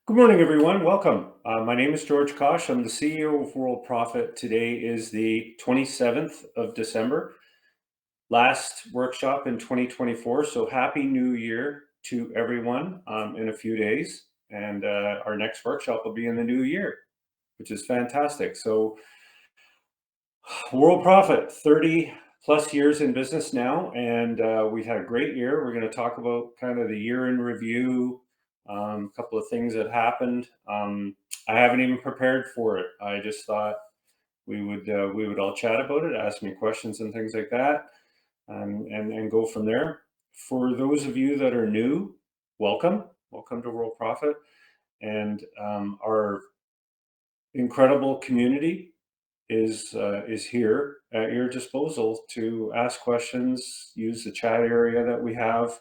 Good morning, everyone. Welcome. My name is George Kosch. I'm the CEO of Worldprofit. Today is the 27th of December, last workshop in 2024. So happy New Year to everyone in a few days. And our next workshop will be in the new year, which is fantastic. So Worldprofit, 30 plus years in business now, and we've had a great year. We're going to talk about kind of the year in review, a couple of things that happened. I haven't even prepared for it. I just thought we would all chat about it, ask me questions and things like that, and go from there. For those of you that are new, welcome to World Profit, and our incredible community is here at your disposal to ask questions, use the chat area that we have.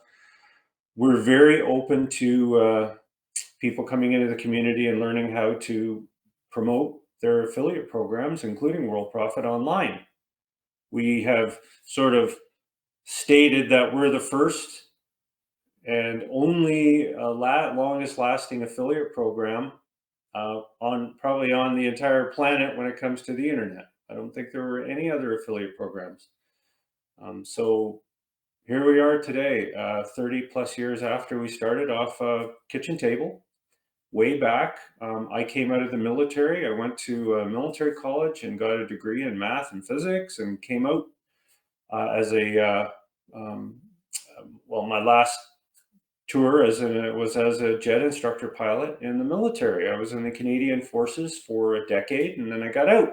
We're very open to people coming into the community and learning how to promote their affiliate programs, including World Profit online. We have sort of stated that we're the first and only longest lasting affiliate program probably on the entire planet when it comes to the internet. I don't think there were any other affiliate programs. So here we are today, 30 plus years after we started off a kitchen table. Way back, I came out of the military. I went to a military college and got a degree in math and physics, and came out as my last tour was as a jet instructor pilot in the military. I was in the Canadian Forces for a decade, and then I got out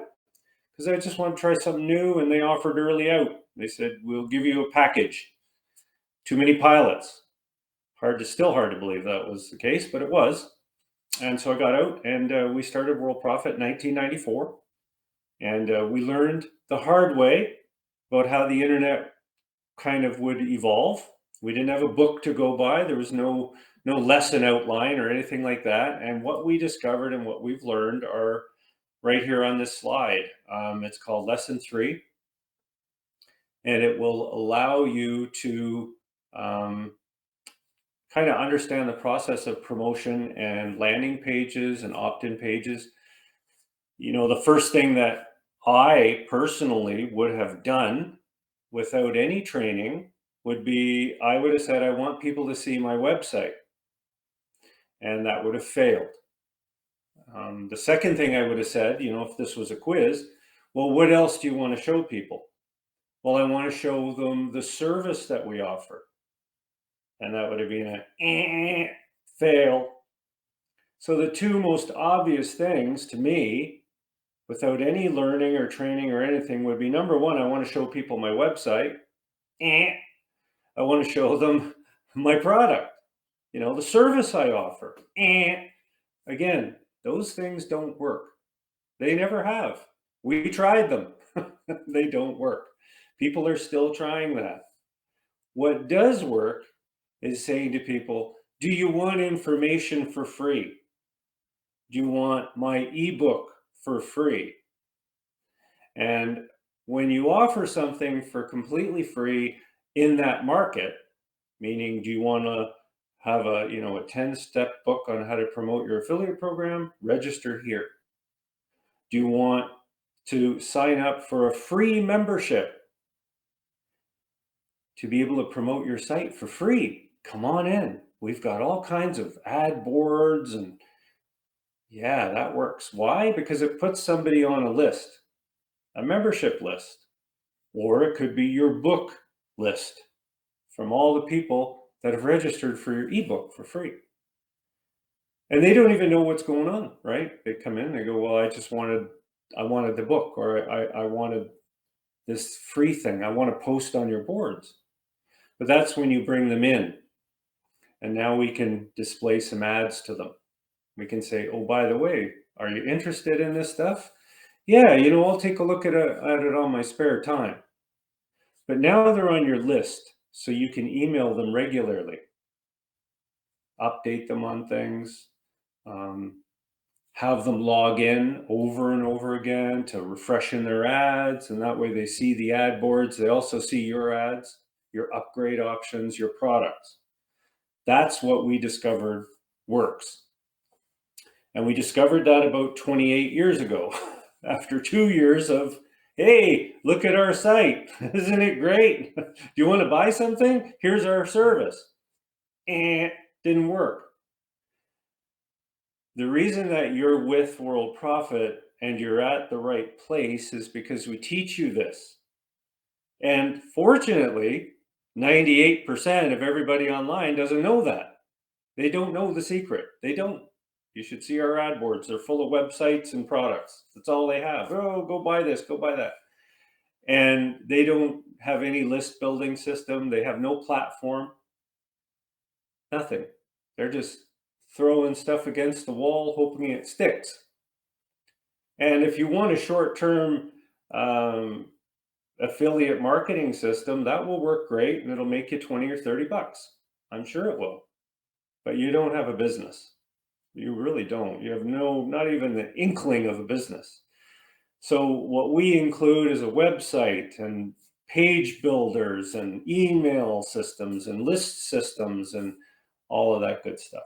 because I just wanted to try something new, and they offered early out. They said, we'll give you a package. Too many pilots. Still hard to believe that was the case, but it was. And so I got out, and we started Worldprofit in 1994. And we learned the hard way about how the internet kind of would evolve. We didn't have a book to go by. There was no lesson outline or anything like that. And what we discovered and what we've learned are right here on this slide. It's called Lesson 3. And it will allow you to kind of understand the process of promotion and landing pages and opt-in pages. You know, the first thing that I personally would have done without any training would be, I would have said, I want people to see my website. And that would have failed. The second thing I would have said, you know, if this was a quiz, well, what else do you want to show people? Well, I want to show them the service that we offer. And that would have been a fail. So the two most obvious things to me, without any learning or training or anything, would be, number one, I want to show people my website. I want to show them my product, you know, the service I offer. Again, those things don't work. They never have. We tried them. They don't work. People are still trying that. What does work is saying to people, do you want information for free? Do you want my ebook for free? And when you offer something for completely free in that market, meaning, do you want to have a 10-step book on how to promote your affiliate program? Register here. Do you want to sign up for a free membership to be able to promote your site for free? Come on in. We've got all kinds of ad boards, and yeah, that works. Why? Because it puts somebody on a list, a membership list, or it could be your book list from all the people that have registered for your ebook for free. And they don't even know what's going on, right? They come in, they go, well, I wanted the book, or I wanted this free thing. I want to post on your boards. But that's when you bring them in. And now we can display some ads to them. We can say, oh, by the way, are you interested in this stuff? Yeah, you know, I'll take a look at it on my spare time. But now they're on your list, so you can email them regularly, update them on things, have them log in over and over again to refreshing their ads. And that way they see the ad boards. They also see your ads, your upgrade options, your products. That's what we discovered works. And we discovered that about 28 years ago, after 2 years of, hey, look at our site. Isn't it great? Do you want to buy something? Here's our service. And didn't work. The reason that you're with Worldprofit and you're at the right place is because we teach you this. And fortunately, 98% of everybody online doesn't know that. They don't know the secret. They don't. You should see our ad boards. They're full of websites and products. That's all they have. Oh, go buy this, go buy that. And they don't have any list building system. They have no platform. Nothing. They're just throwing stuff against the wall, hoping it sticks. And if you want a short-term affiliate marketing system, that will work great and it'll make you 20 or 30 bucks. I'm sure it will. But you don't have a business. You really don't. You have not even the inkling of a business. So what we include is a website and page builders and email systems and list systems and all of that good stuff.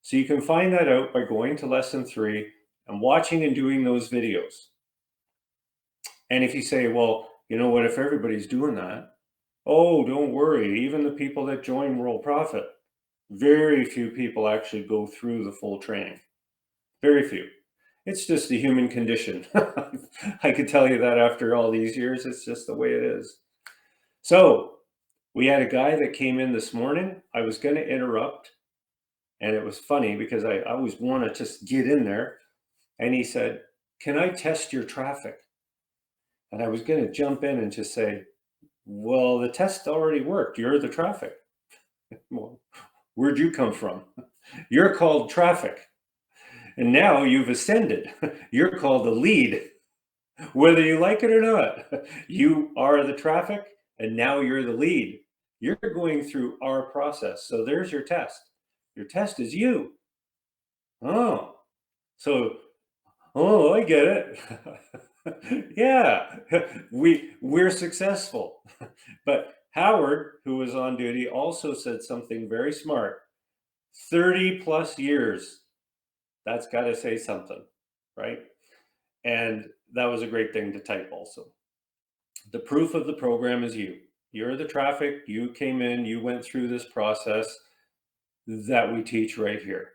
So you can find that out by going to lesson 3 and watching and doing those videos. And if you say, well, you know what, if everybody's doing that, oh, don't worry. Even the people that join Worldprofit, very few people actually go through the full training. Very few. It's just the human condition. I can tell you that after all these years, it's just the way it is. So we had a guy that came in this morning. I was going to interrupt. And it was funny because I always want to just get in there. And he said, can I test your traffic? And I was going to jump in and just say, well, the test already worked. You're the traffic. Well, where'd you come from? You're called traffic. And now you've ascended. You're called a lead. Whether you like it or not, you are the traffic and now you're the lead. You're going through our process. So there's your test. Your test is you. Oh, so, oh, I get it. Yeah, we're successful. But Howard, who was on duty, also said something very smart. 30 plus years. That's got to say something, right? And that was a great thing to type also. The proof of the program is you. You're the traffic. You came in, you went through this process that we teach right here.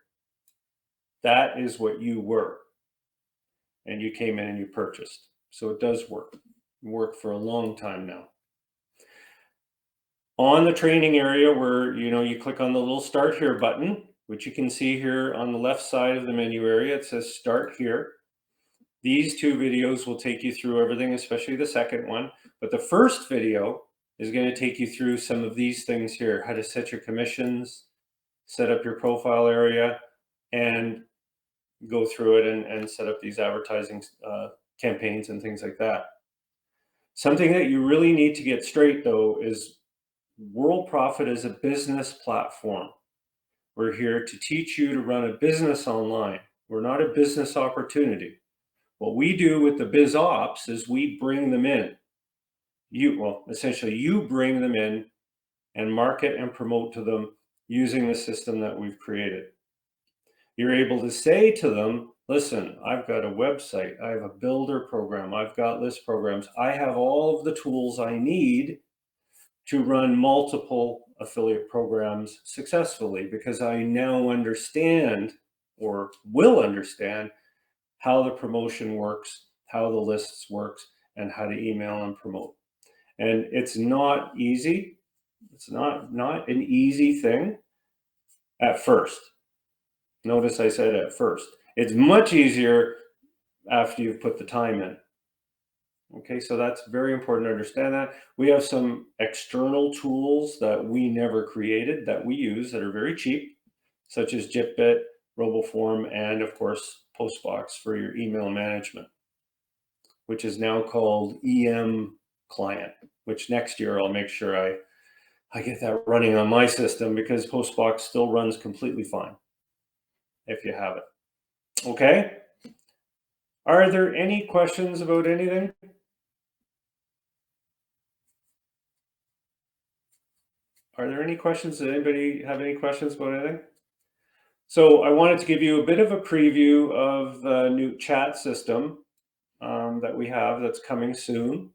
That is what you were. And you came in and you purchased. So it does work. It worked for a long time now. On the training area where, you click on the little start here button, which you can see here on the left side of the menu area, it says start here. These 2 videos will take you through everything, especially the second one. But the first video is going to take you through some of these things here, how to set your commissions, set up your profile area, and go through it and set up these advertising campaigns and things like that. Something that you really need to get straight, though, is Worldprofit is a business platform. We're here to teach you to run a business online. We're not a business opportunity. What we do with the biz ops is we bring them in. Essentially you bring them in and market and promote to them using the system that we've created. You're able to say to them, listen, I've got a website, I have a builder program, I've got list programs, I have all of the tools I need to run multiple affiliate programs successfully because I now understand or will understand how the promotion works, how the lists works, and how to email and promote. And it's not easy. It's not an easy thing at first. Notice I said at first. It's much easier after you've put the time in. Okay, so that's very important to understand that. We have some external tools that we never created that we use that are very cheap, such as JitBit, RoboForm, and of course, Postbox for your email management, which is now called EM Client, which next year I'll make sure I get that running on my system because Postbox still runs completely fine if you have it. Okay? Are there any questions about anything? Are there any questions? Does anybody have any questions about anything? So I wanted to give you a bit of a preview of the new chat system that we have that's coming soon.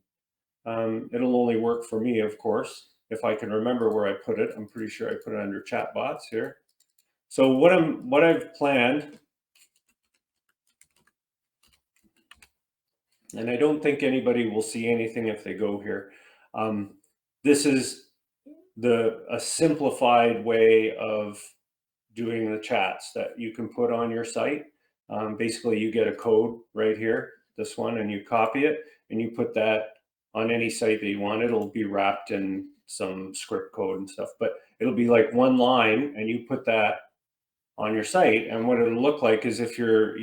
It'll only work for me, of course, if I can remember where I put it. I'm pretty sure I put it under chat bots here. So what I've planned, and I don't think anybody will see anything if they go here. This is a simplified way of doing the chats that you can put on your site. Basically, you get a code right here, this one, and you copy it and you put that on any site that you want. It'll be wrapped in some script code and stuff, but it'll be like one line, and you put that on your site. And what it'll look like is if you're,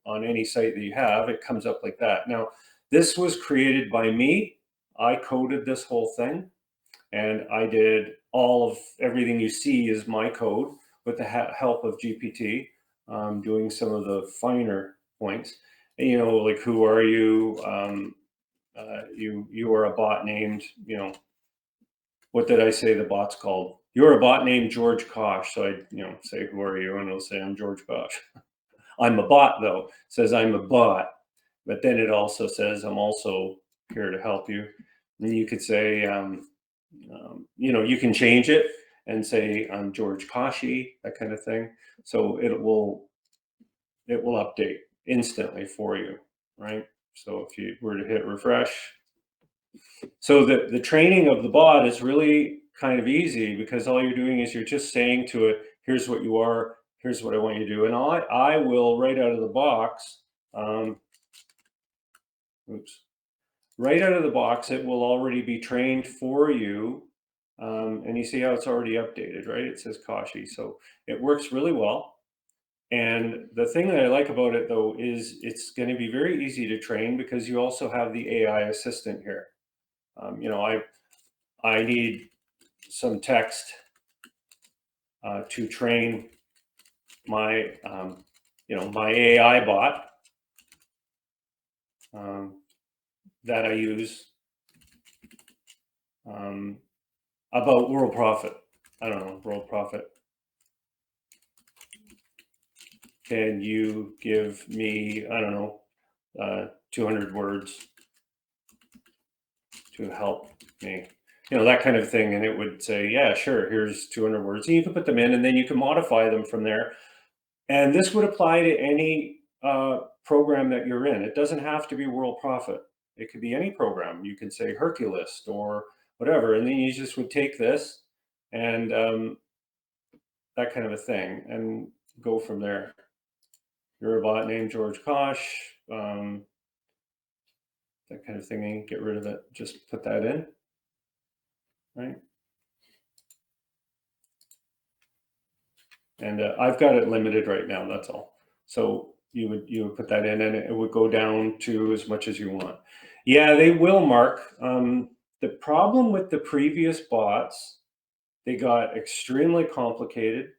on any site that you have, it comes up like that. Now, this was created by me. I coded this whole thing, and I did all of everything you see is my code with the help of GPT, doing some of the finer points. And, like, who are you? You are a bot named, what did I say the bot's called? You're a bot named George Kosch. So I, say, who are you? And it'll say, I'm George Kosch. I'm a bot, though. It says I'm a bot, but then it also says I'm also here to help you. And you could say, you can change it and say I'm George Kashi, that kind of thing. So it will update instantly for you, right? So if you were to hit refresh, so the training of the bot is really kind of easy, because all you're doing is you're just saying to it, here's what you are, here's what I want you to do. And I will, right out of the box, right out of the box, it will already be trained for you. And you see how it's already updated, right? It says Kashi. So it works really well. And the thing that I like about it, though, is it's going to be very easy to train, because you also have the AI assistant here. I need some text to train my, my AI bot that I use about Worldprofit. I don't know, Worldprofit. Can you give me, I don't know, 200 words to help me? That kind of thing. And it would say, yeah, sure, here's 200 words. And you can put them in, and then you can modify them from there. And this would apply to any program that you're in. It doesn't have to be Worldprofit. It could be any program. You can say Hercules or whatever. And then you just would take this and that kind of a thing and go from there. You're a bot named George Kosch, that kind of thing. Get rid of it. Just put that in, right? And I've got it limited right now. That's all. So you would put that in, and it would go down to as much as you want. Yeah, they will, Mark. The problem with the previous bots, they got extremely complicated.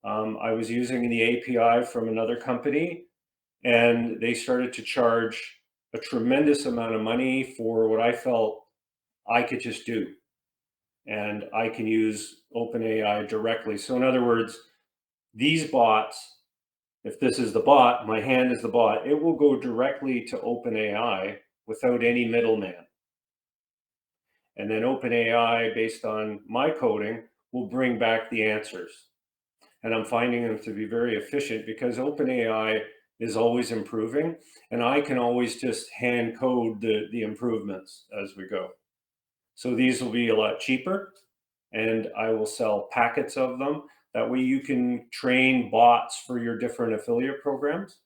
I was using the API from another company, and they started to charge a tremendous amount of money for what I felt I could just do. And I can use OpenAI directly. So in other words, these bots, if this is the bot, my hand is the bot, it will go directly to OpenAI without any middleman. And then OpenAI, based on my coding, will bring back the answers. And I'm finding them to be very efficient, because OpenAI is always improving, and I can always just hand code the improvements as we go. So these will be a lot cheaper, and I will sell packets of them. That way you can train bots for your different affiliate programs,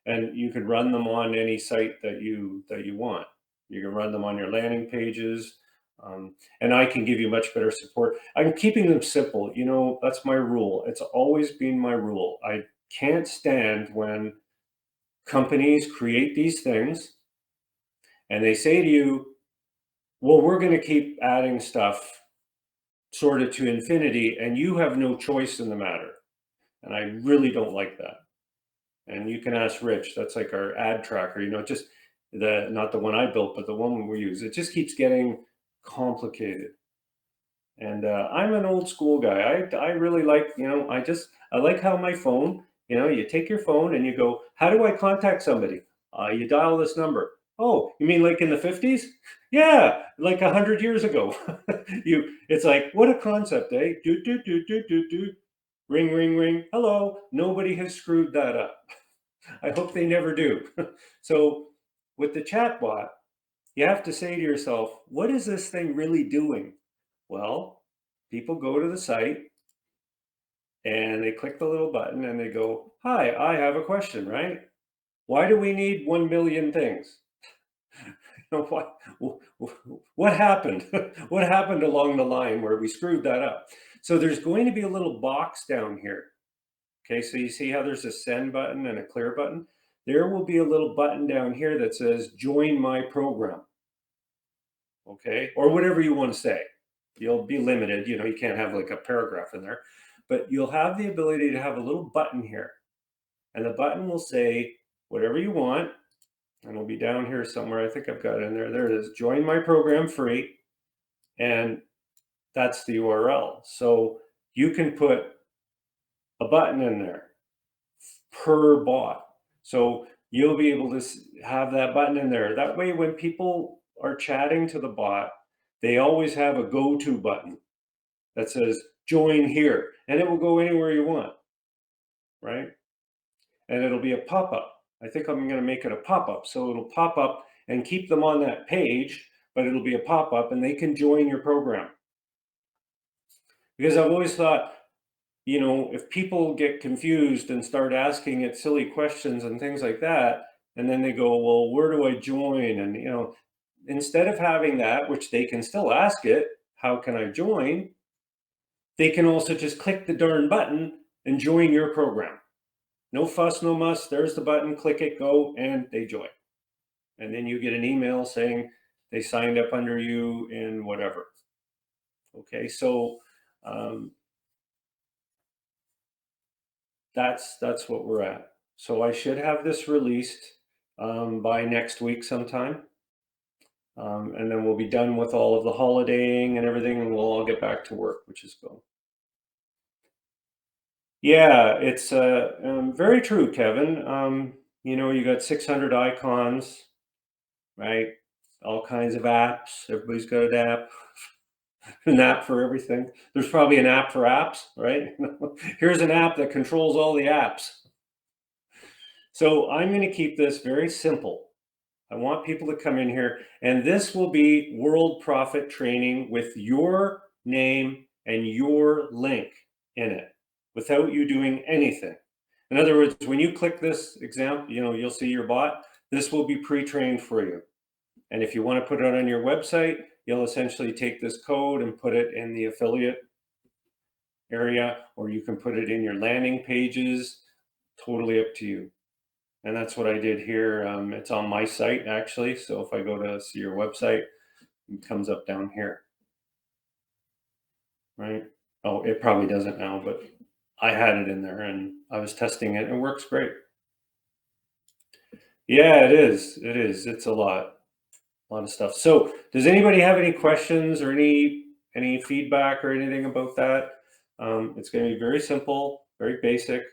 and you can run them on any site that you want. You can run them on your landing pages, and I can give you much better support. I'm keeping them simple. That's my rule. It's always been my rule. I can't stand when companies create these things and they say to you, well, we're going to keep adding stuff sort of to infinity, and you have no choice in the matter. And I really don't like that. And you can ask Rich. That's like our ad tracker, just not the one I built, but the one we use. It just keeps getting complicated. And I'm an old school guy. I really like, I like how my phone, you take your phone and you go, how do I contact somebody? You dial this number. Oh, you mean like in the 50s? Yeah, like 100 years ago. It's like, what a concept, eh? Do, do, do, do, do, do. Ring, ring, ring. Hello. Nobody has screwed that up. I hope they never do. So with the chatbot, you have to say to yourself, what is this thing really doing? Well, people go to the site and they click the little button and they go, hi, I have a question, right? Why do we need 1 million things? what, what happened? What happened along the line where we screwed that up? So there's going to be a little box down here. Okay, so you see how there's a send button and a clear button? There will be a little button down here that says join my program. Okay, or whatever you want to say. You'll be limited, you can't have like a paragraph in there, but you'll have the ability to have a little button here, and the button will say whatever you want, and it'll be down here somewhere. I think I've got it in there. There it is. Join my program free, and that's the URL. So you can put a button in there per bot. So you'll be able to have that button in there. That way, when people are chatting to the bot, they always have a go-to button that says join here, and it will go anywhere you want, right? And it'll be a pop-up. I think I'm going to make it a pop-up. So it'll pop up and keep them on that page, but it'll be a pop-up and they can join your program. Because I've always thought, if people get confused and start asking it silly questions and things like that, and then they go, well, where do I join? And, instead of having that, which they can still ask it, how can I join? They can also just click the darn button and join your program. No fuss, no muss. There's the button, click it, go, and they join. And then you get an email saying they signed up under you in whatever. Okay, so that's what we're at. So I should have this released by next week sometime. And then we'll be done with all of the holidaying and everything, and we'll all get back to work, which is cool. Yeah, it's very true, Kevin. You got 600 icons, right? All kinds of apps. Everybody's got an app, an app for everything. There's probably an app for apps, right? Here's an app that controls all the apps. So I'm going to keep this very simple. I want people to come in here, and this will be Worldprofit training with your name and your link in it, without you doing anything. In other words, when you click this example, you'll see your bot. This will be pre-trained for you. And if you want to put it on your website, you'll essentially take this code and put it in the affiliate area, or you can put it in your landing pages. Totally up to you. And that's what I did here. It's on my site, actually. So if I go to see your website, it comes up down here. Right? Oh, it probably doesn't now, but I had it in there and I was testing it. It works great. Yeah, it is. It is. It's a lot of stuff. So does anybody have any questions or any feedback or anything about that? It's going to be very simple, very basic.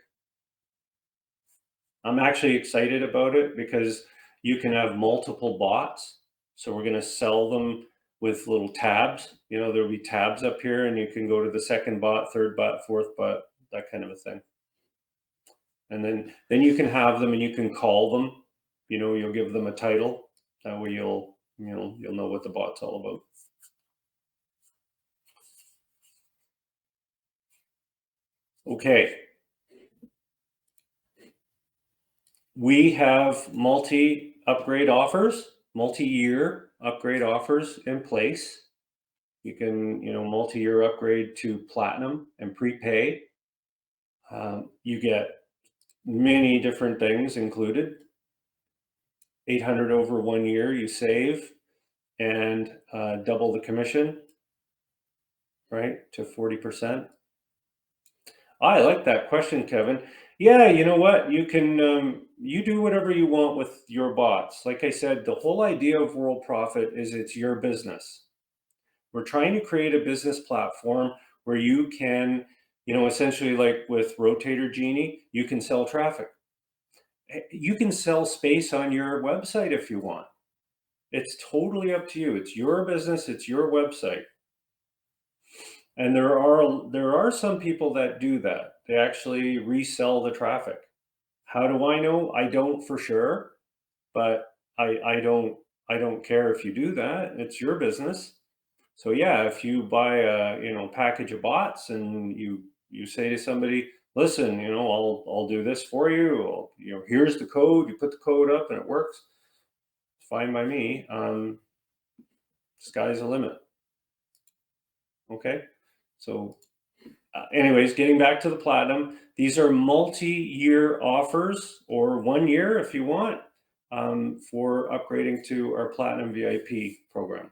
I'm actually excited about it because you can have multiple bots. So we're going to sell them with little tabs. There'll be tabs up here and you can go to the second bot, third bot, fourth bot, that kind of a thing. And then you can have them and you can call them. You'll give them a title. That way you'll know what the bot's all about. Okay. We have multi-year upgrade offers in place. You can, multi-year upgrade to platinum and prepay. You get many different things included. 800 over 1 year you save, and double the commission, right, to 40%. I like that question, Kevin. Yeah, you know what? You can you do whatever you want with your bots. Like I said, the whole idea of World Profit is it's your business, We're trying to create a business platform where you can, essentially like with Rotator Genie, you can sell traffic. You can sell space on your website if you want. It's totally up to you. It's your business, it's your website. And there are some people that do that. They actually resell the traffic. How do I know? I don't for sure, but I don't care if you do that. It's your business. So yeah, if you buy a package of bots and you say to somebody, listen, I'll do this for you. Here's the code. You put the code up and it works. It's fine by me. Sky's the limit. Okay. So anyways, getting back to the platinum, these are multi-year offers, or 1 year if you want, for upgrading to our platinum VIP program.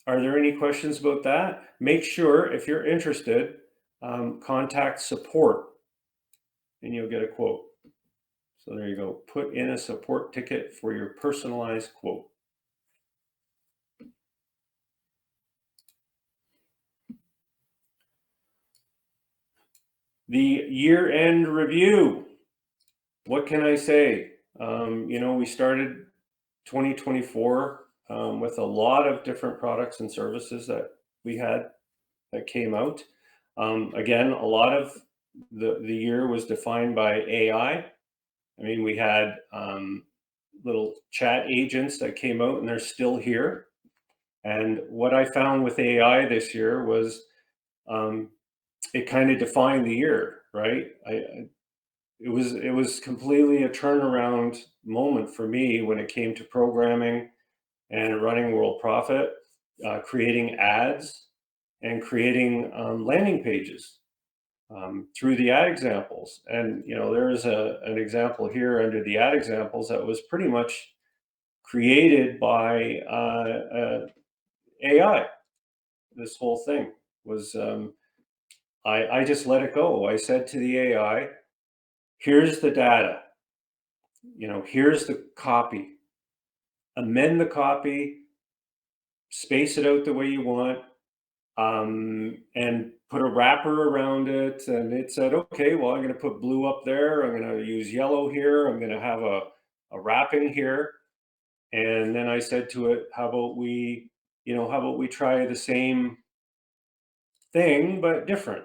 Are there any questions about that? Make sure, if you're interested, contact support and you'll get a quote. So there you go. Put in a support ticket for your personalized quote. The year-end review. What can I say? We started 2024 with a lot of different products and services that we had that came out. Again, a lot of the year was defined by AI. I mean, we had little chat agents that came out and they're still here. And what I found with AI this year was it kind of defined the year, right? It was completely a turnaround moment for me when it came to programming and running Worldprofit, creating ads and creating landing pages through the ad examples. And there's an example here under the ad examples that was pretty much created by AI. This whole thing was I just let it go. I said to the AI, here's the data, here's the copy, amend the copy, space it out the way you want, and put a wrapper around it. And it said, okay, well, I'm going to put blue up there. I'm going to use yellow here. I'm going to have a wrapping here. And then I said to it, how about we try the same thing, but different?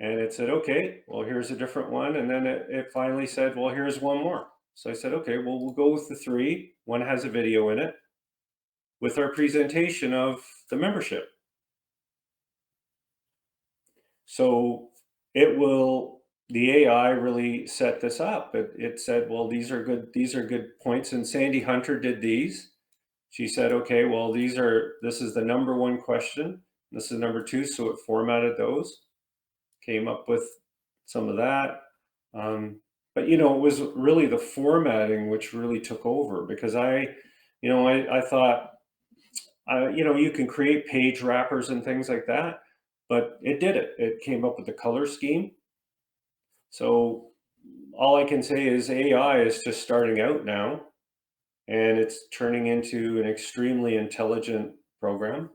And it said, okay, well, here's a different one. And then it finally said, well, here's one more. So I said, okay, well, we'll go with the 3. One has a video in it with our presentation of the membership. So the AI really set this up. It said, well, these are good points. And Sandi Hunter did these. She said, okay, well, this is the number 1 question. This is number 2. So it formatted those, came up with some of that. But it was really the formatting which really took over, because I thought, you can create page wrappers and things like that, but it did it. It came up with the color scheme. So all I can say is AI is just starting out now, and it's turning into an extremely intelligent program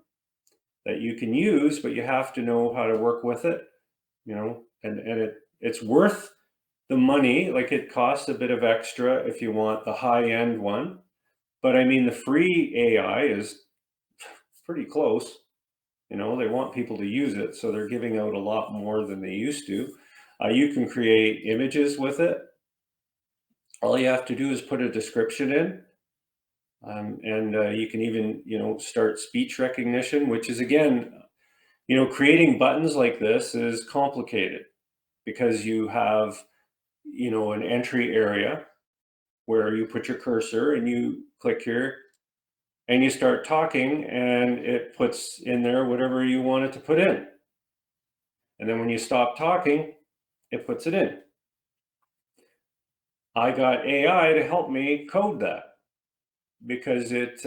that you can use, but you have to know how to work with it, and it's worth the money. Like, it costs a bit of extra if you want the high-end one, but I mean, the free AI is pretty close. They want people to use it, so they're giving out a lot more than they used to. You can create images with it. All you have to do is put a description in, and you can even start speech recognition, which is, again, creating buttons like this is complicated, because you have an entry area where you put your cursor and you click here and you start talking, and it puts in there whatever you want it to put in. And then when you stop talking, it puts it in. I got AI to help me code that, because it's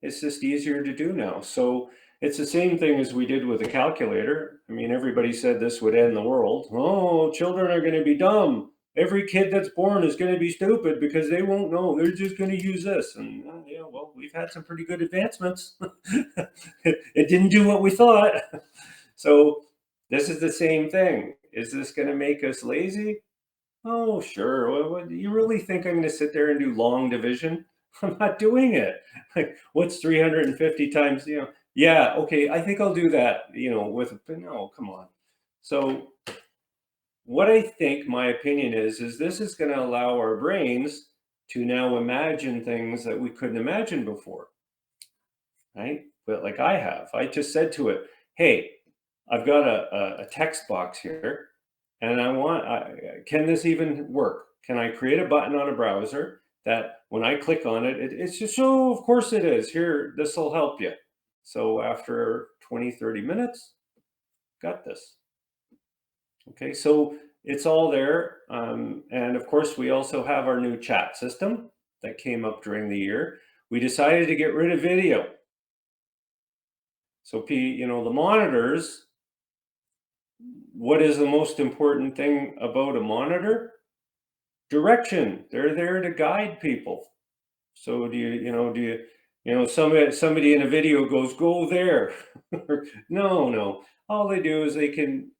just easier to do now. So it's the same thing as we did with the calculator. I mean, everybody said this would end the world. Oh, children are going to be dumb. Every kid that's born is going to be stupid because they won't know. They're just going to use this. And well, we've had some pretty good advancements. It didn't do what we thought. So this is the same thing. Is this going to make us lazy? Oh, sure. What, do you really think I'm going to sit there and do long division? I'm not doing it. Like, what's 350 times, yeah, okay, I think I'll do that, no, come on. So what I think my opinion is this is going to allow our brains to now imagine things that we couldn't imagine before, right? But like I just said to it, hey, I've got a text box here, and can this even work? Can I create a button on a browser that when I click on it, it's just, oh, of course it is. Here, this will help you. So after 20, 30 minutes, got this. Okay, so it's all there. And of course, we also have our new chat system that came up during the year. We decided to get rid of video. So, the monitors, what is the most important thing about a monitor? Direction. They're there to guide people. So somebody in a video goes, go there. No. All they do is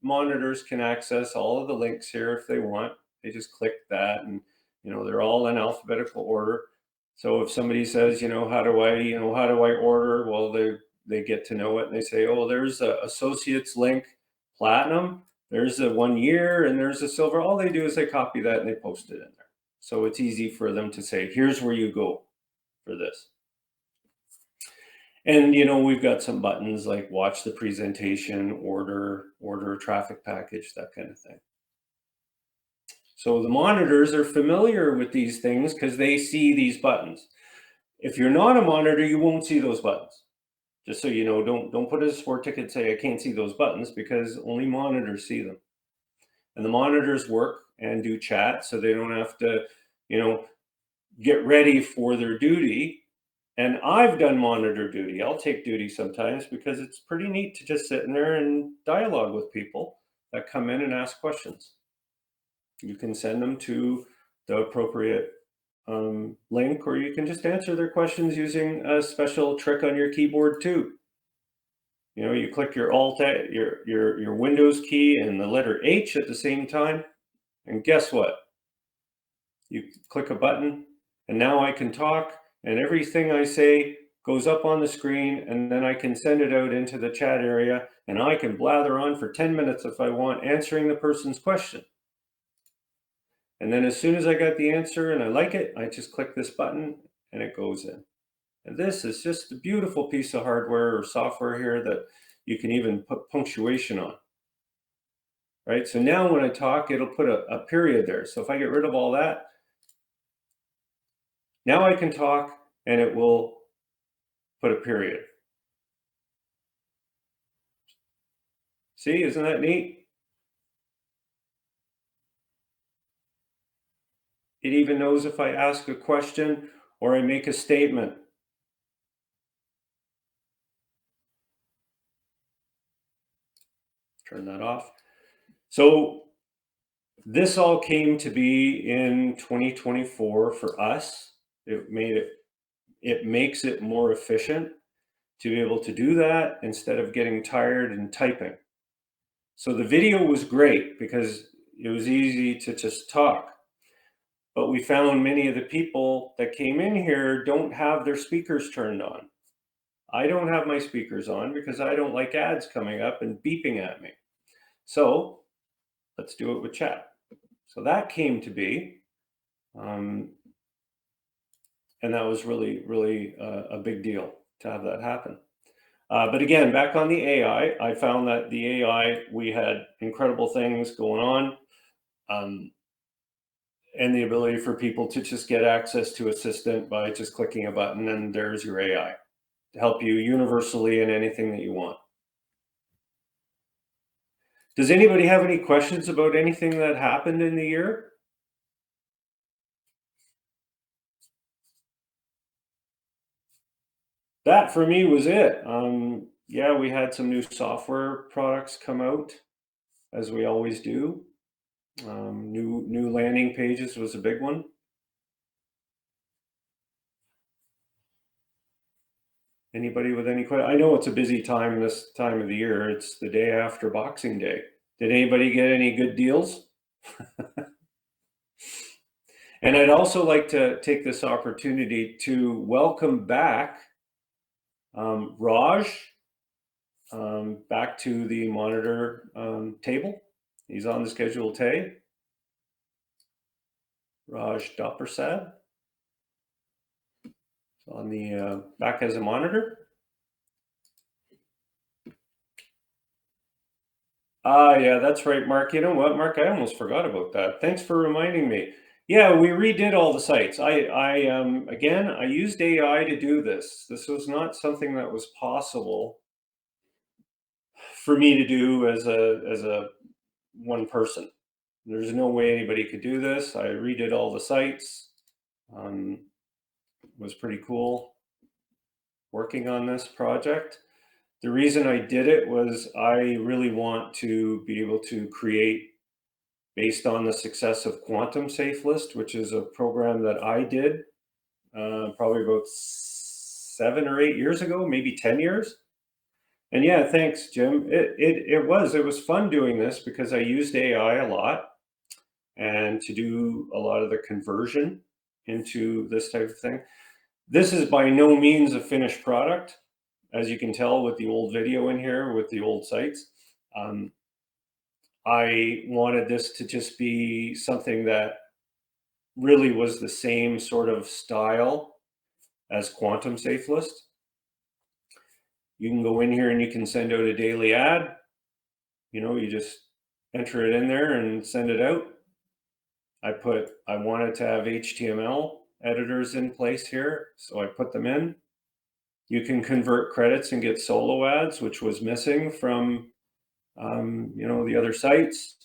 monitors can access all of the links here if they want. They just click that, and they're all in alphabetical order. So if somebody says, how do I order? Well, they get to know it, and they say, oh, there's a associates link, platinum, there's a 1 year, and there's a silver. All they do is they copy that and they post it in there. So it's easy for them to say, here's where you go for this. And we've got some buttons like watch the presentation, order a traffic package, that kind of thing. So the monitors are familiar with these things because they see these buttons. If you're not a monitor, you won't see those buttons. Just so you know, don't put a sport ticket and say I can't see those buttons, because only monitors see them. And the monitors work and do chat, so they don't have to, get ready for their duty. And I've done monitor duty. I'll take duty sometimes because it's pretty neat to just sit in there and dialogue with people that come in and ask questions. You can send them to the appropriate link, or you can just answer their questions using a special trick on your keyboard too. You click your Alt, your Windows key and the letter H at the same time, and guess what? You click a button, and now I can talk, and everything I say goes up on the screen, and then I can send it out into the chat area, and I can blather on for 10 minutes if I want, answering the person's question. And then as soon as I got the answer and I like it, I just click this button and it goes in. And this is just a beautiful piece of hardware or software here that you can even put punctuation on. Right? So now when I talk, it'll put a period there. So if I get rid of all that, now I can talk and it will put a period. See, isn't that neat? It even knows if I ask a question or I make a statement. Turn that off. So this all came to be in 2024 for us. It makes it more efficient to be able to do that instead of getting tired and typing. So the video was great because it was easy to just talk. But we found many of the people that came in here don't have their speakers turned on. I don't have my speakers on because I don't like ads coming up and beeping at me. So let's do it with chat. So that came to be, and that was really, really a big deal to have that happen. But again, back on the AI, I found that the AI, we had incredible things going on. And the ability for people to just get access to Assistant by just clicking a button, and there's your AI to help you universally in anything that you want. Does anybody have any questions about anything that happened in the year? That for me was it. Yeah, we had some new software products come out, as we always do. New landing pages was a big one. Anybody with any questions? I know it's a busy time this time of the year. It's the day after Boxing Day. Did anybody get any good deals? And I'd also like to take this opportunity to welcome back Raj back to the monitor table. He's on the schedule today. Raj Daprasad on the back as a monitor. Yeah, that's right, Mark. You know what, Mark? I almost forgot about that. Thanks for reminding me. Yeah, we redid all the sites. Again, I used AI to do this. This was not something that was possible for me to do as a one person. There's no way anybody could do this. I redid all the sites. Was pretty cool working on this project. The reason I did it was I really want to be able to create based on the success of Quantum Safe List, which is a program that I did probably about 7 or 8 years ago, maybe 10 years. And yeah, thanks, Jim. It was fun doing this because I used AI a lot and to do a lot of the conversion into this type of thing. This is by no means a finished product, as you can tell with the old video in here with the old sites. I wanted this to just be something that really was the same sort of style as Quantum Safe List. You can go in here and you can send out a daily ad. You just enter it in there and send it out. I wanted to have HTML editors in place here, so I put them in. You can convert credits and get solo ads, which was missing from the other sites.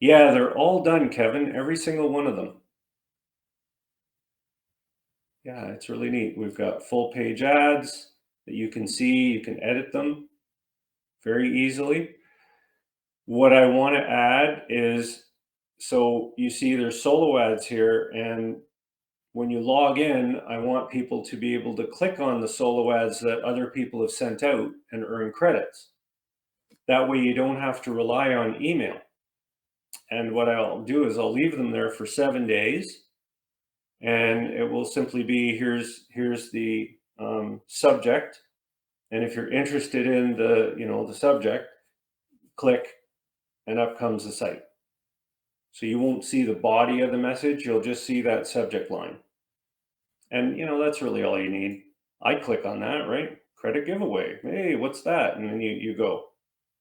Yeah, they're all done, Kevin, every single one of them. Yeah, it's really neat. We've got full page ads that you can see. You can edit them very easily. What I want to add is, so you see there's solo ads here, and when you log in, I want people to be able to click on the solo ads that other people have sent out and earn credits. That way you don't have to rely on email. And what I'll do is I'll leave them there for 7 days, and it will simply be, here's the subject. And if you're interested in the subject, click, and up comes the site. So you won't see the body of the message, you'll just see that subject line. And that's really all you need. I click on that, right? Credit giveaway. Hey, what's that? And then you go.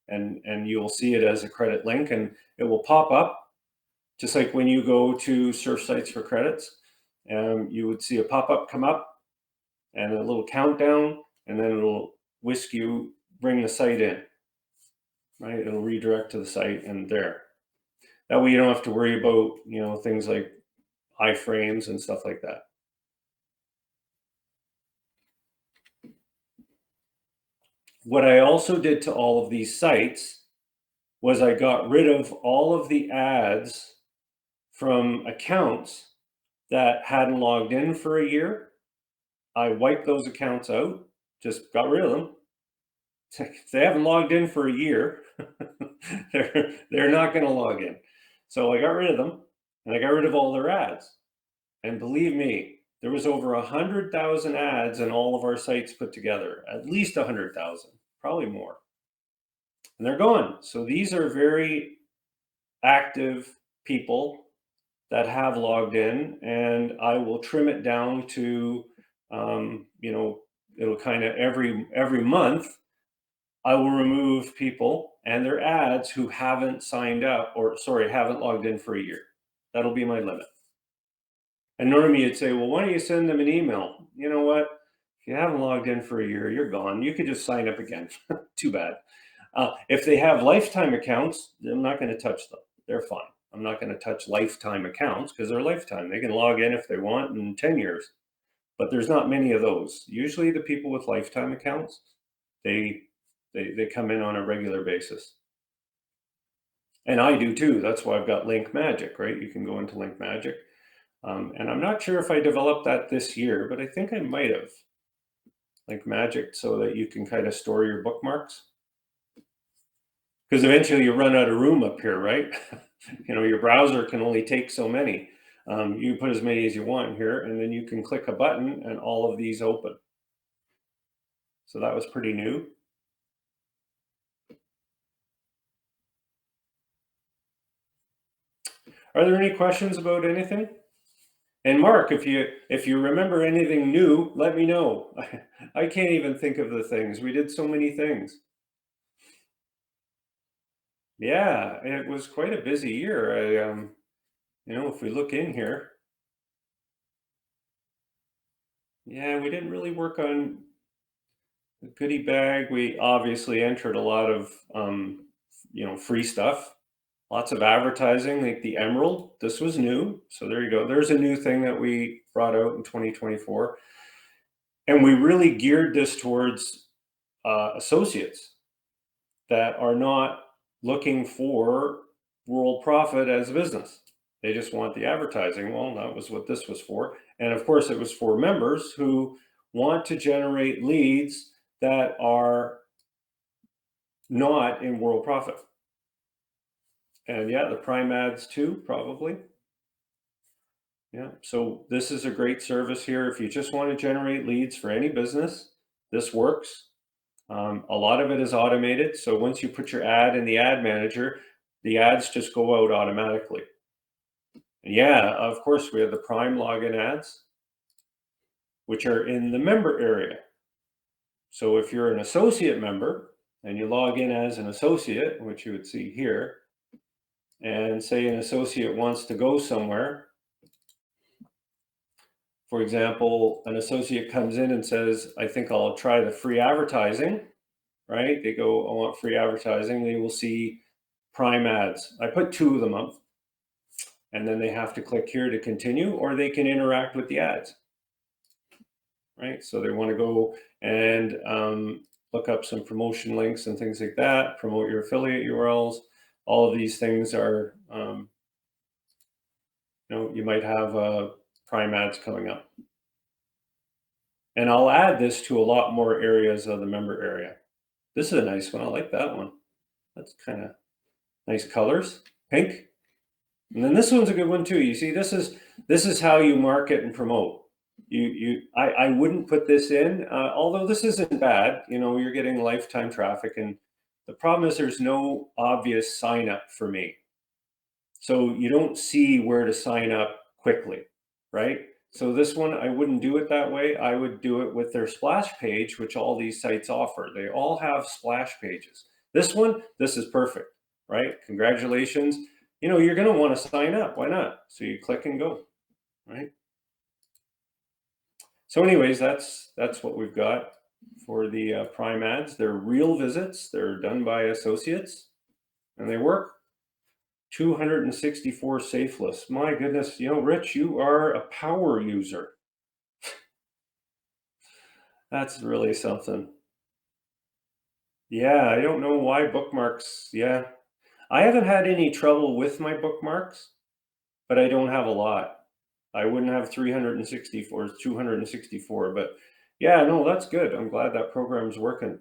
And you'll see it as a credit link, and it will pop up just like when you go to surf sites for credits. You would see a pop-up come up and a little countdown, and then it'll bring the site in, right? It'll redirect to the site, and there. That way you don't have to worry about things like iframes and stuff like that. What I also did to all of these sites was I got rid of all of the ads from accounts that hadn't logged in for a year. I wiped those accounts out, just got rid of them. If they haven't logged in for a year, they're not going to log in. So I got rid of them, and I got rid of all their ads. And believe me, there was over 100,000 ads in all of our sites put together, at least 100,000, probably more. And they're gone. So these are very active people that have logged in, and I will trim it down to, it'll kind of every month, I will remove people and their ads who haven't signed up, haven't logged in for a year. That'll be my limit. And normally you'd say, well, why don't you send them an email? You know what? If you haven't logged in for a year, you're gone. You could just sign up again. Too bad. If they have lifetime accounts, I'm not going to touch them. They're fine. I'm not going to touch lifetime accounts because they're lifetime. They can log in if they want in 10 years. But there's not many of those. Usually the people with lifetime accounts, they come in on a regular basis. And I do too. That's why I've got Link Magic, right? You can go into Link Magic. And I'm not sure if I developed that this year, but I think I might have. like magic, so that you can kind of store your bookmarks. Because eventually you run out of room up here, right? Your browser can only take so many. You can put as many as you want here, and then you can click a button and all of these open. So that was pretty new. Are there any questions about anything? And Mark, if you remember anything new, let me know. I can't even think of the things. We did so many things. Yeah, it was quite a busy year. If we look in here, yeah, we didn't really work on the goodie bag. We obviously entered a lot of free stuff. Lots of advertising, like the Emerald. This was new. So there you go. There's a new thing that we brought out in 2024. And we really geared this towards associates that are not looking for world profit as a business. They just want the advertising. Well, that was what this was for. And of course, it was for members who want to generate leads that are not in world profit. And yeah, the prime ads too, probably. Yeah, so this is a great service here. If you just want to generate leads for any business, this works. A lot of it is automated. So once you put your ad in the ad manager, the ads just go out automatically. And yeah, of course, we have the prime login ads, which are in the member area. So if you're an associate member and you log in as an associate, which you would see here, and say an associate wants to go somewhere, for example, an associate comes in and says, I think I'll try the free advertising, right? They go, I want free advertising. They will see prime ads. I put 2 of them up, and then they have to click here to continue, or they can interact with the ads, right? So they want to go and look up some promotion links and things like that, promote your affiliate URLs. All of these things are, you might have prime ads coming up. And I'll add this to a lot more areas of the member area. This is a nice one. I like that one. That's kind of nice colors, pink. And then this one's a good one too. You see, this is how you market and promote. I wouldn't put this in, although this isn't bad. You're getting lifetime traffic, and the problem is there's no obvious sign up for me. So you don't see where to sign up quickly, right? So this one, I wouldn't do it that way. I would do it with their splash page, which all these sites offer. They all have splash pages. This one, this is perfect, right? Congratulations. You're going to want to sign up. Why not? So you click and go, right? So anyways, that's what we've got for the prime ads. They're real visits. They're done by associates, and they work. 264 safe lists. My goodness, Rich, you are a power user. That's really something. Yeah, I don't know why bookmarks. Yeah, I haven't had any trouble with my bookmarks, but I don't have a lot. I wouldn't have 364, 264, but yeah, no, that's good. I'm glad that program's working.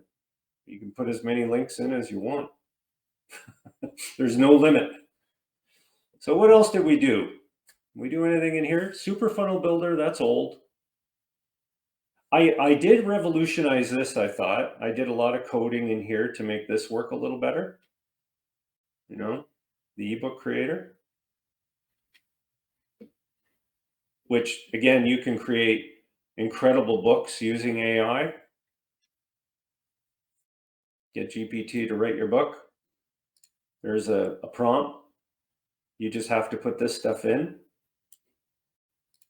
You can put as many links in as you want. There's no limit. So what else did we do? We do anything in here? Super Funnel Builder, that's old. I did revolutionize this, I thought. I did a lot of coding in here to make this work a little better. The ebook creator. Which, again, you can create incredible books using AI. Get GPT to write your book. There's a prompt. You just have to put this stuff in.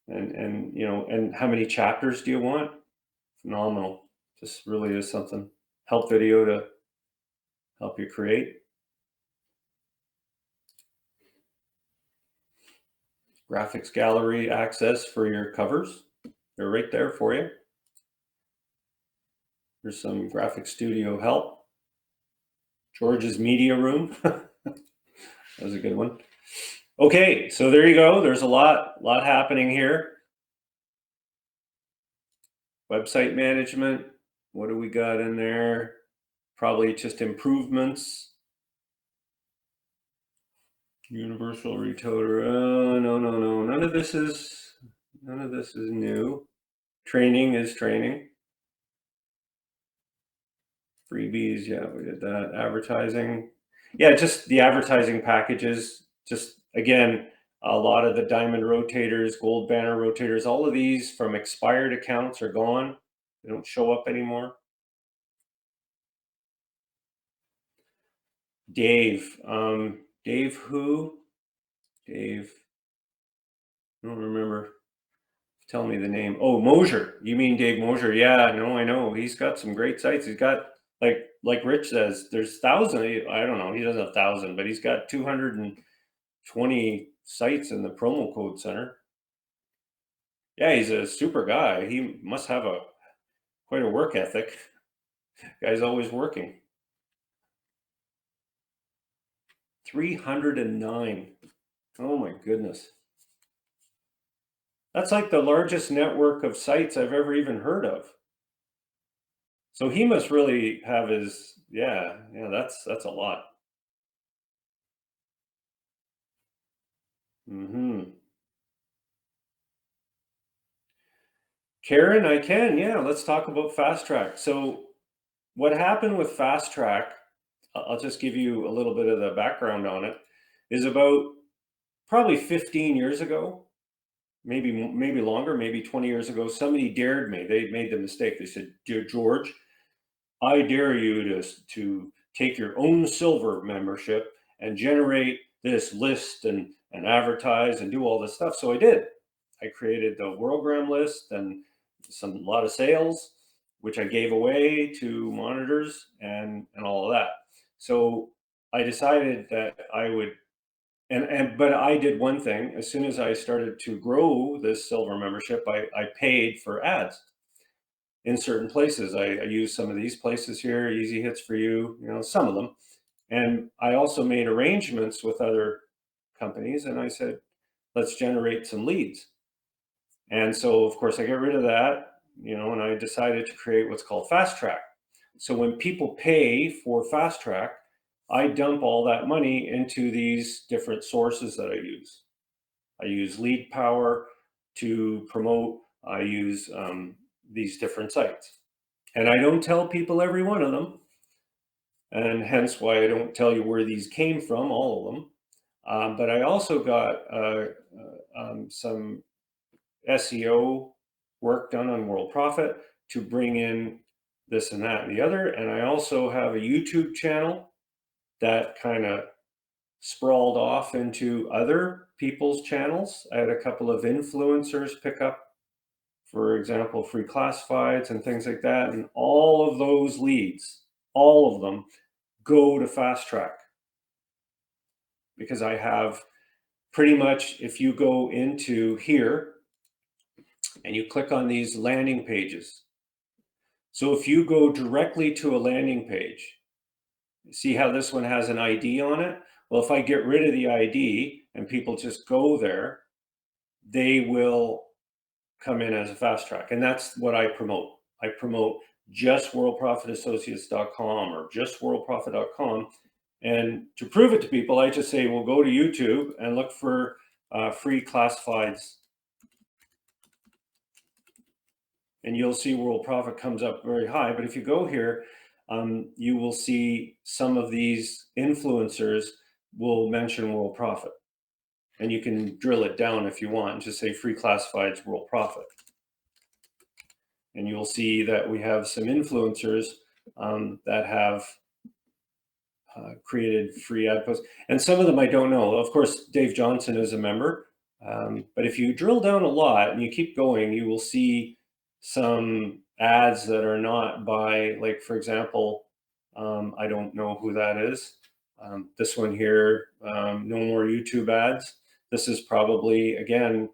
And how many chapters do you want? Phenomenal. This really is something. Help video to help you create. Graphics gallery access for your covers. They're right there for you. There's some graphic studio help. George's media room. That was a good one. Okay, so there you go. There's a lot happening here. Website management, What do we got in there? Probably just improvements. Universal retoter. Oh, no, no, no. None of this is new. Training is training. Freebies, yeah, we did that. Advertising. Yeah, just the advertising packages. Just again, a lot of the diamond rotators, gold banner rotators, all of these from expired accounts are gone. They don't show up anymore. Dave. Dave who? Dave. I don't remember. Tell me the name. Oh, Mosier. You mean Dave Mosier? Yeah, no, I know. He's got some great sites. He's got like Rich says, there's thousand. I don't know. He doesn't have thousand, but he's got 220 sites in the promo code center. Yeah, he's a super guy. He must have quite a work ethic. Guy's always working. 309. Oh my goodness. That's like the largest network of sites I've ever even heard of. So he must really have his, yeah, that's a lot. Karen, I can, yeah, let's talk about Fast Track. So what happened with Fast Track, I'll just give you a little bit of the background on it, is about probably 15 years ago, maybe longer, maybe 20 years ago, somebody dared me. They made the mistake. They said, "Dear George, I dare you to take your own silver membership and generate this list and advertise and do all this stuff." So I did. I created the WorldGram list and a lot of sales, which I gave away to monitors and all of that. So I decided that I would, but I did one thing. As soon as I started to grow this silver membership, I paid for ads in certain places. I use some of these places here, Easy Hits for You, some of them. And I also made arrangements with other companies and I said, let's generate some leads. And so, of course, I get rid of that, and I decided to create what's called Fast Track. So when people pay for Fast Track, I dump all that money into these different sources that I use. I use Lead Power to promote. I use these different sites. And I don't tell people every one of them. And hence why I don't tell you where these came from, all of them. But I also got some SEO work done on Worldprofit to bring in this and that and the other. And I also have a YouTube channel that kind of sprawled off into other people's channels. I had a couple of influencers pick up, for example, free classifieds and things like that. And all of those leads, all of them, go to Fast Track. Because I have pretty much, if you go into here and you click on these landing pages. So if you go directly to a landing page, see how this one has an ID on it? Well, if I get rid of the ID and people just go there, they will come in as a Fast Track. And that's what I promote. I promote just worldprofitassociates.com or just worldprofit.com. And to prove it to people, I just say, well, go to YouTube and look for free classifieds. And you'll see Worldprofit comes up very high. But if you go here, you will see some of these influencers will mention Worldprofit. And you can drill it down if you want and just say free classifieds Worldprofit. And you'll see that we have some influencers that have created free ad posts. And some of them I don't know. Of course, Dave Johnson is a member. But if you drill down a lot and you keep going, you will see some ads that are not by, like, for example, I don't know who that is. This one here, no more YouTube ads. This is probably, again,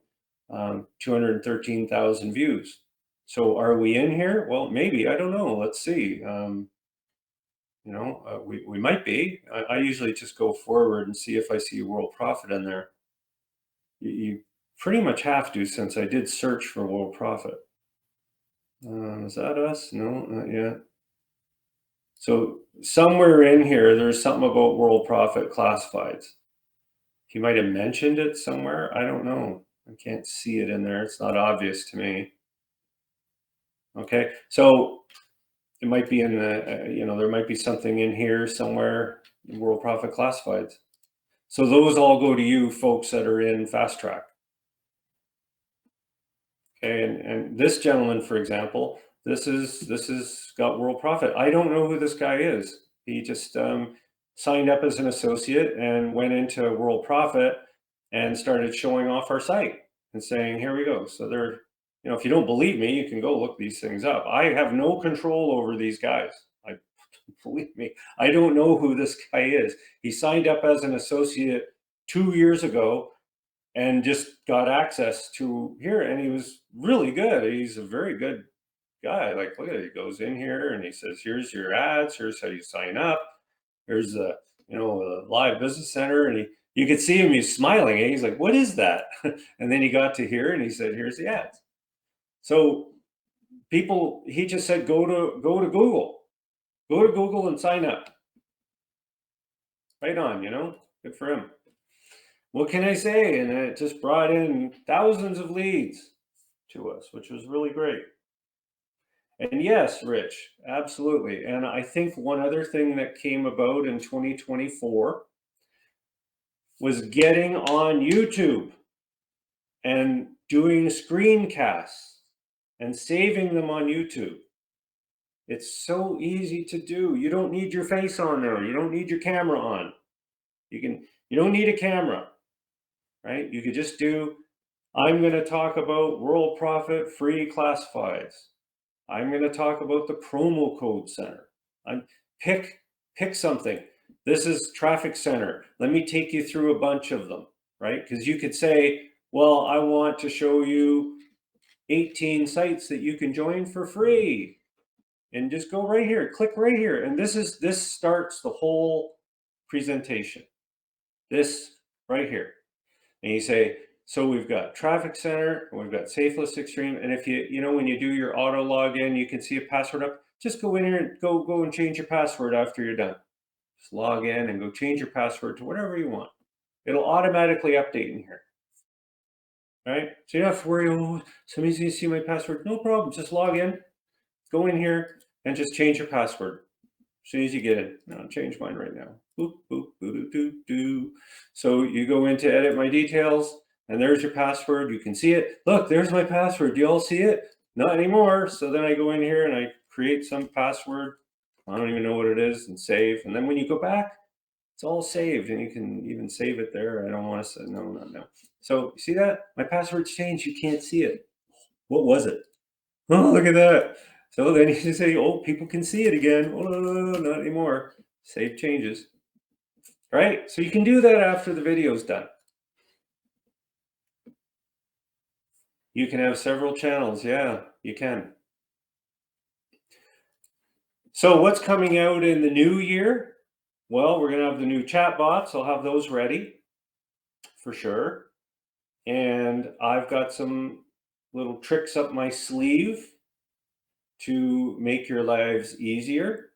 213,000 views. So are we in here? Well, maybe, I don't know. Let's see. We might be. I usually just go forward and see if I see Worldprofit in there. You pretty much have to, since I did search for Worldprofit. Is that us? No, not yet. So somewhere in here, there's something about Worldprofit classifieds. He might have mentioned it somewhere. I don't know. I can't see it in there. It's not obvious to me. Okay, so it might be in the, there might be something in here somewhere in Worldprofit classifieds. So those all go to you folks that are in Fast Track. Okay, and this gentleman, for example, this is got Worldprofit. I don't know who this guy is. He just signed up as an associate and went into Worldprofit and started showing off our site and saying, "Here we go." So they're, if you don't believe me, you can go look these things up. I have no control over these guys. I believe me, I don't know who this guy is. He signed up as an associate 2 years ago and just got access to here, and he was really good. He's a very good guy. Like, look at it, he goes in here and he says, "Here's your ads, here's how you sign up, here's a live business center." And you could see him, he's smiling, and he's like, "What is that?" And then he got to here and he said, "Here's the ads." So people, he just said, go to Google and sign up. Right on, good for him. What can I say? And it just brought in thousands of leads to us, which was really great. And yes, Rich, absolutely. And I think one other thing that came about in 2024 was getting on YouTube and doing screencasts and saving them on YouTube. It's so easy to do. You don't need your face on there. You don't need your camera on. You don't need a camera, right? You could just do, I'm going to talk about Worldprofit free classifieds. I'm going to talk about the promo code center. Pick something. This is traffic center. Let me take you through a bunch of them, right? Because you could say, well, I want to show you 18 sites that you can join for free, and just go right here, click right here. And this starts the whole presentation. This right here. And you say, so we've got traffic center, and we've got safe list extreme. And if when you do your auto login, you can see a password up. Just go in here and go and change your password after you're done. Just log in and go change your password to whatever you want. It'll automatically update in here. Right? So you don't have to worry, oh, somebody's gonna see my password. No problem. Just log in, go in here, and just change your password. As soon as you get in. I'll change mine right now. Boop, boop, boo, doo, doo. So you go into edit my details, and there's your password. You can see it. Look, there's my password. Do you all see it? Not anymore. So then I go in here and I create some password. I don't even know what it is, and save. And then when you go back, it's all saved, and you can even save it there. I don't want to say no. So see that? My password's changed. You can't see it. What was it? Oh, look at that. So then you say, oh, people can see it again. Oh, no, not anymore. Save changes. Right? So you can do that after the video's done. You can have several channels. Yeah, you can. So what's coming out in the new year? Well, we're going to have the new chat bots. I'll have those ready for sure. And I've got some little tricks up my sleeve to make your lives easier.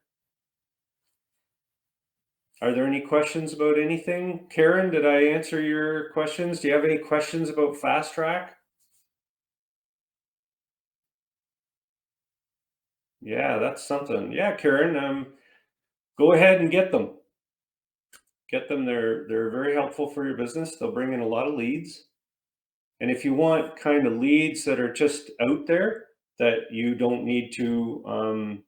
Are there any questions about anything? Karen, did I answer your questions? Do you have any questions about Fast Track? Yeah, that's something. Yeah, Karen, go ahead and get them. Get them. They're very helpful for your business. They'll bring in a lot of leads. And if you want kind of leads that are just out there that you don't need to,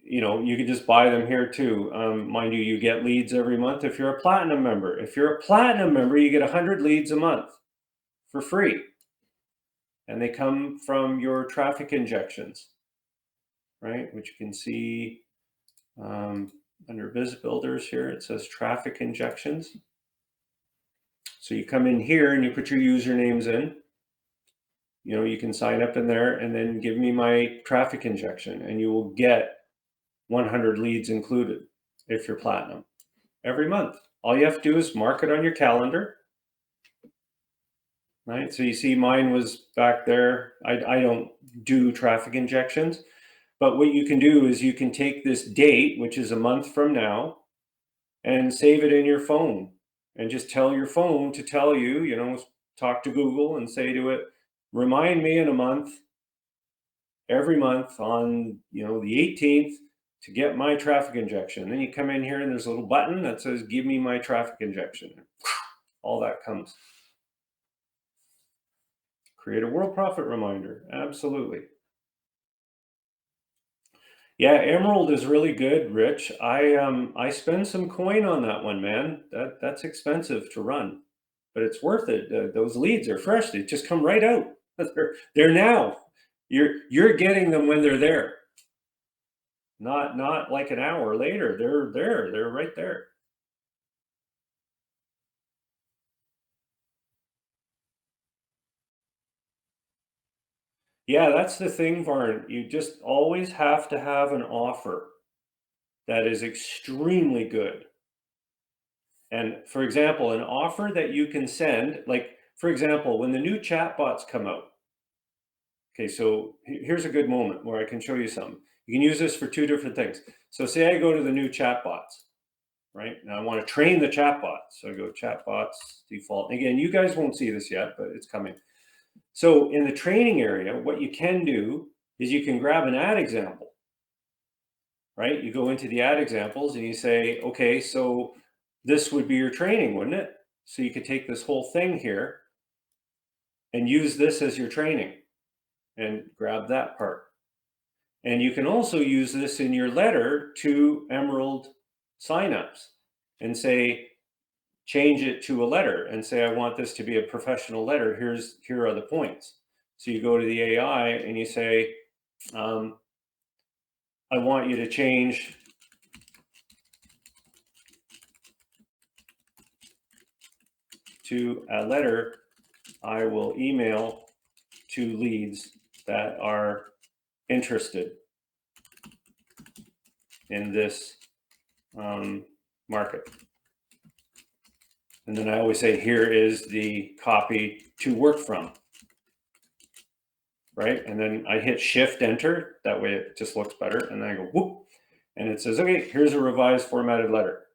you can just buy them here too. Mind you, you get leads every month if you're a platinum member. If you're a platinum member, you get 100 leads a month for free. And they come from your traffic injections, right? Which you can see under Biz Builders here. It says traffic injections. So you come in here and you put your usernames in. You can sign up in there and then give me my traffic injection, and you will get 100 leads included if you're platinum every month. All you have to do is mark it on your calendar, right? So you see mine was back there. I don't do traffic injections, but what you can do is you can take this date, which is a month from now, and save it in your phone and just tell your phone to tell you, talk to Google and say to it, remind me in a month, every month on, the 18th to get my traffic injection. And then you come in here and there's a little button that says, give me my traffic injection. All that comes. Create a world profit reminder. Absolutely. Yeah, Emerald is really good, Rich. I spend some coin on that one, man. That's expensive to run, but it's worth it. Those leads are fresh. They just come right out. They're now. You're getting them when they're there. Not like an hour later. They're there. They're right there. Yeah, that's the thing, Varn. You just always have to have an offer that is extremely good. And for example, an offer that you can send, like for example, when the new chatbots come out. Okay, so here's a good moment where I can show you something. You can use this for two different things. So say I go to the new chatbots, right? Now I want to train the chatbots. So I go chatbots default. And again, you guys won't see this yet, but it's coming. So in the training area, what you can do is you can grab an ad example, right? You go into the ad examples and you say, okay, so this would be your training, wouldn't it? So you could take this whole thing here and use this as your training and grab that part. And you can also use this in your letter to Emerald signups and say, change it to a letter and say, I want this to be a professional letter. Here are the points. So you go to the AI and you say, I want you to change to a letter I will email to leads that are interested in this market. And then I always say, here is the copy to work from, right? And then I hit shift enter, that way it just looks better. And then I go whoop, and it says, okay, here's a revised formatted letter.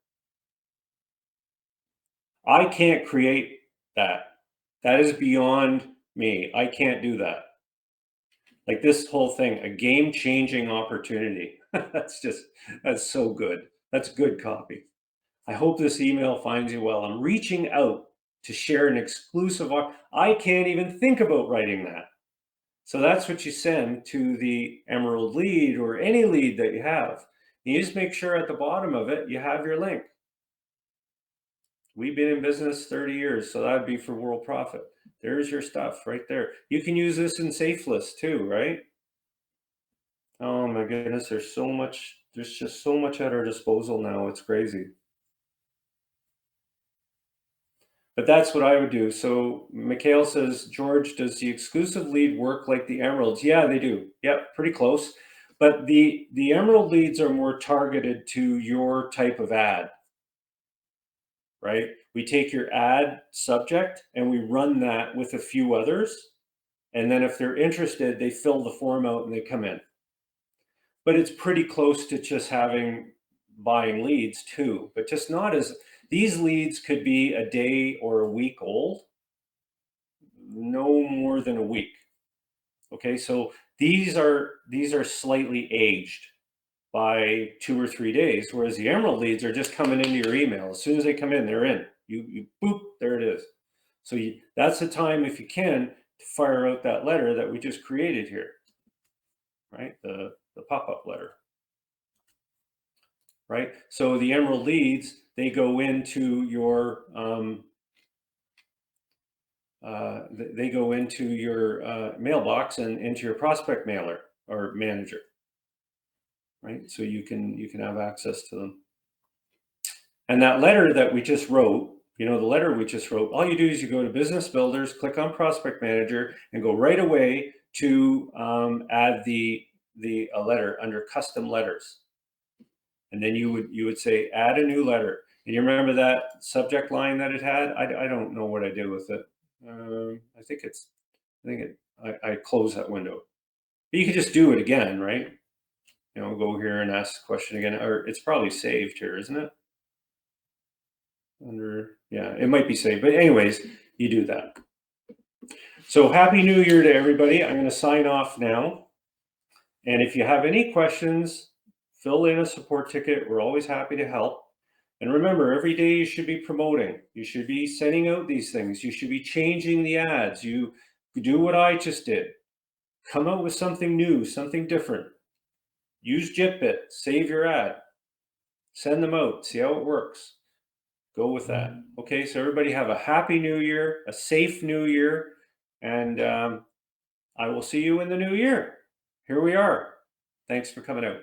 I can't create that. That is beyond me. I can't do that. Like this whole thing, a game-changing opportunity. That's so good. That's good copy. I hope this email finds you well. I'm reaching out to share an exclusive offer. I can't even think about writing that. So that's what you send to the Emerald lead or any lead that you have. You just make sure at the bottom of it, you have your link. We've been in business 30 years, so that'd be for World Profit. There's your stuff right there. You can use this in SafeList too, right? Oh my goodness, there's just so much at our disposal now. It's crazy. But that's what I would do. So Mikhail says, George, does the exclusive lead work like the Emeralds? Yeah, they do. Yep, pretty close. But the Emerald leads are more targeted to your type of ad, right? We take your ad subject and we run that with a few others. And then if they're interested, they fill the form out and they come in. But it's pretty close to just buying leads too, but just not as, these leads could be a day or a week old, no more than a week. Okay, so these are slightly aged by 2 or 3 days, whereas the Emerald leads are just coming into your email. As soon as they come in, they're in. You boop, there it is. So that's the time, if you can, to fire out that letter that we just created here, right? The pop-up letter, right? So the Emerald leads, they go into your mailbox and into your prospect mailer or manager, right? So you can have access to them. And that letter that we just wrote, the letter we just wrote, all you do is you go to Business Builders, click on Prospect Manager, and go right away to add a letter under Custom Letters. And then you would say, add a new letter. And you remember that subject line that it had? I don't know what I did with it. I think I close that window. But you could just do it again, right? Go here and ask the question again, or it's probably saved here, isn't it? Yeah, it might be saved. But anyways, you do that. So happy New Year to everybody. I'm going to sign off now. And if you have any questions, fill in a support ticket. We're always happy to help. And remember, every day you should be promoting. You should be sending out these things. You should be changing the ads. You do what I just did. Come out with something new, something different. Use JitBit, save your ad, send them out, see how it works. Go with that. Okay, so everybody have a happy New Year, a safe New Year, and I will see you in the new year. Here we are. Thanks for coming out.